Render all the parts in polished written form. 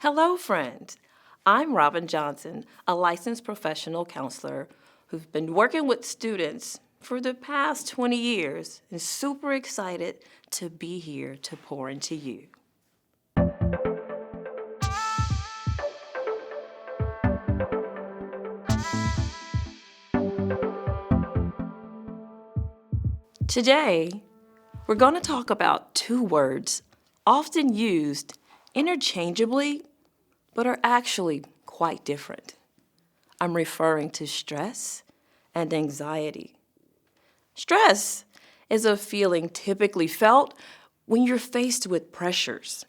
Hello, friend. I'm Robin Johnson, a licensed professional counselor who's been working with students for the past 20 years and super excited to be here to pour into you. Today, we're going to talk about two words often used interchangeably, but are actually quite different. I'm referring to stress and anxiety. Stress is a feeling typically felt when you're faced with pressures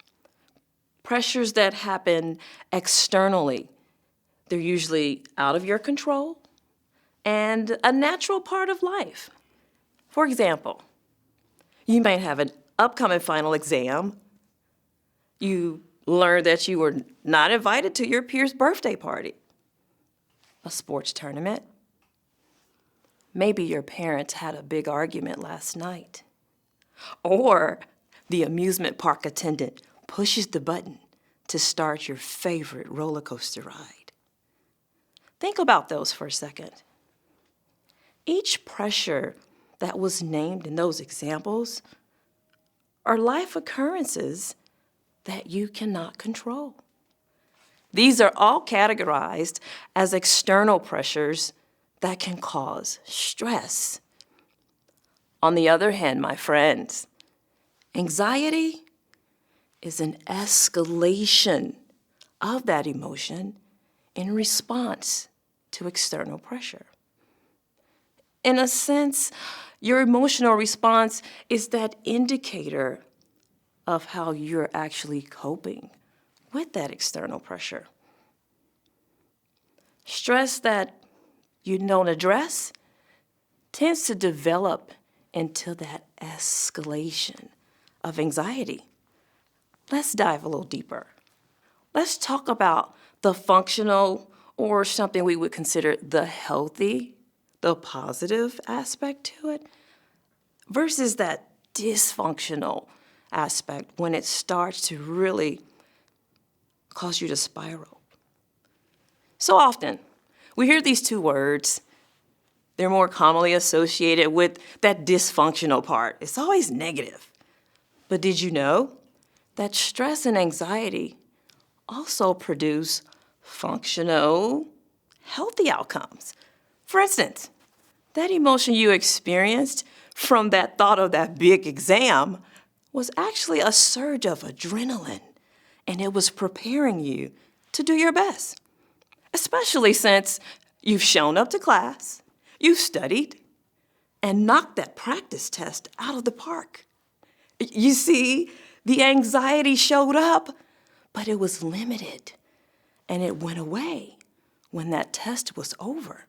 that happen externally. They're usually out of your control and a natural part of life. For example, you might have an upcoming final exam. You learn that you were not invited to your peer's birthday party, a sports tournament. Maybe your parents had a big argument last night. Or the amusement park attendant pushes the button to start your favorite roller coaster ride. Think about those for a second. Each pressure that was named in those examples are life occurrences that you cannot control. These are all categorized as external pressures that can cause stress. On the other hand, my friends, anxiety is an escalation of that emotion in response to external pressure. In a sense, your emotional response is that indicator of how you're actually coping with that external pressure. Stress that you don't address tends to develop into that escalation of anxiety. Let's dive a little deeper. Let's talk about the functional, or something we would consider the healthy, the positive aspect to it, versus that dysfunctional aspect when it starts to really cause you to spiral. So often, we hear these two words. They're more commonly associated with that dysfunctional part. It's always negative. But did you know that stress and anxiety also produce functional, healthy outcomes? For instance, that emotion you experienced from that thought of that big exam was actually a surge of adrenaline, and it was preparing you to do your best, especially since you've shown up to class, you've studied, and knocked that practice test out of the park. You see, the anxiety showed up, but it was limited, and it went away when that test was over.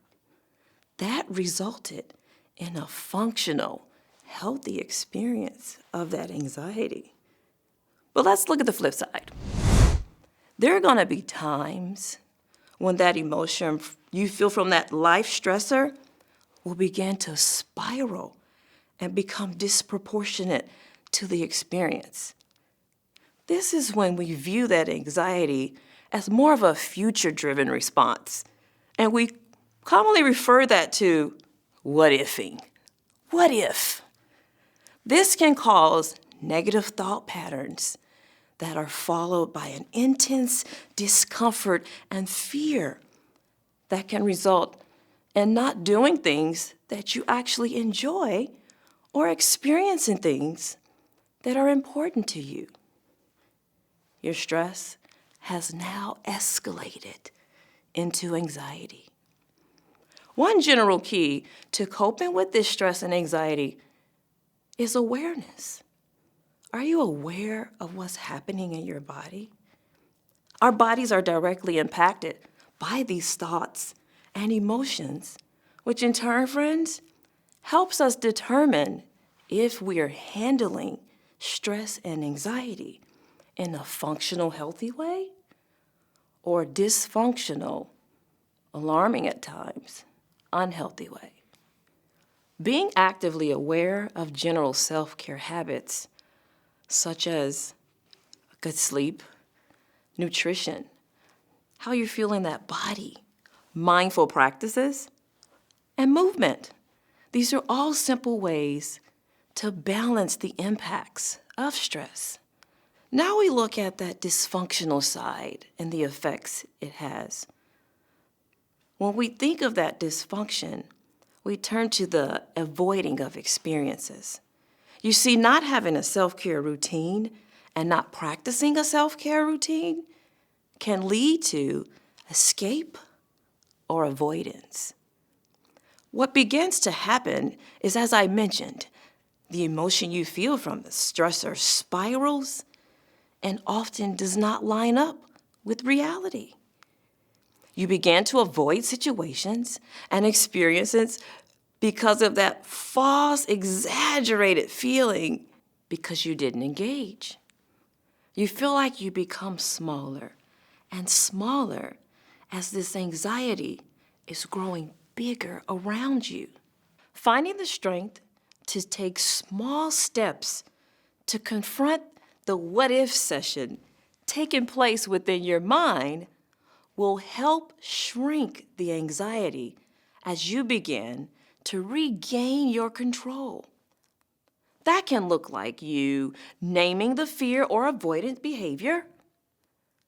That resulted in a functional, healthy experience of that anxiety. But let's look at the flip side. There are going to be times when that emotion you feel from that life stressor will begin to spiral and become disproportionate to the experience. This is when we view that anxiety as more of a future-driven response, and we commonly refer that to what-ifing. What if? This can cause negative thought patterns that are followed by an intense discomfort and fear that can result in not doing things that you actually enjoy or experiencing things that are important to you. Your stress has now escalated into anxiety. One general key to coping with this stress and anxiety is awareness. Are you aware of what's happening in your body? Our bodies are directly impacted by these thoughts and emotions, which in turn, friends, helps us determine if we are handling stress and anxiety in a functional, healthy way or dysfunctional, alarming at times, unhealthy way. Being actively aware of general self-care habits, such as good sleep, nutrition, how you feel in that body, mindful practices, and movement. These are all simple ways to balance the impacts of stress. Now we look at that dysfunctional side and the effects it has. When we think of that dysfunction, we turn to the avoiding of experiences. You see, not having a self-care routine and not practicing a self-care routine can lead to escape or avoidance. What begins to happen is, as I mentioned, the emotion you feel from the stressor spirals and often does not line up with reality. You begin to avoid situations and experiences because of that false, exaggerated feeling because you didn't engage. You feel like you become smaller and smaller as this anxiety is growing bigger around you. Finding the strength to take small steps to confront the what if session taking place within your mind will help shrink the anxiety as you begin to regain your control. That can look like you naming the fear or avoidant behavior,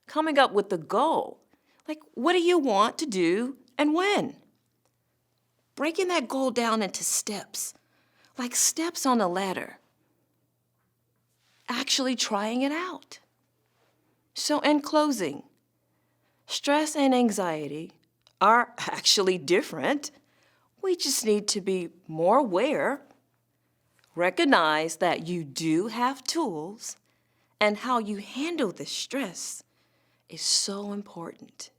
coming up with the goal, like what do you want to do and when? Breaking that goal down into steps, like steps on a ladder. Actually trying it out. So in closing, stress and anxiety are actually different. We just need to be more aware, recognize that you do have tools, and how you handle the stress is so important.